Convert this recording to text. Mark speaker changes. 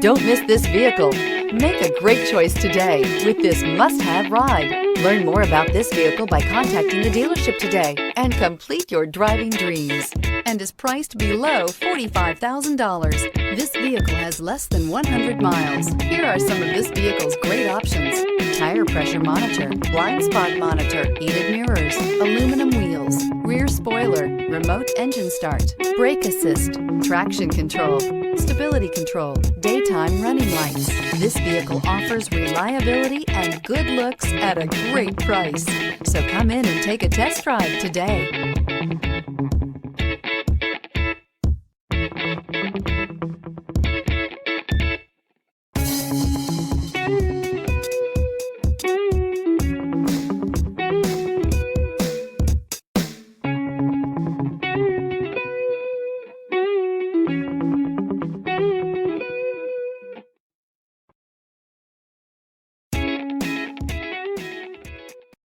Speaker 1: Don't miss this vehicle. Make a great choice today with this must-have ride. Learn more about this vehicle by contacting the dealership today and complete your driving dreams. And is priced below $45,000. This vehicle has less than 100 miles. Here are some of this vehicle's great options: tire pressure monitor, blind spot monitor, heated mirrors, aluminum wheels, rear spoiler, remote engine start, brake assist, traction control, stability control, daytime running lights. This vehicle offers reliability and good looks at a great price. So come in and take a test drive today.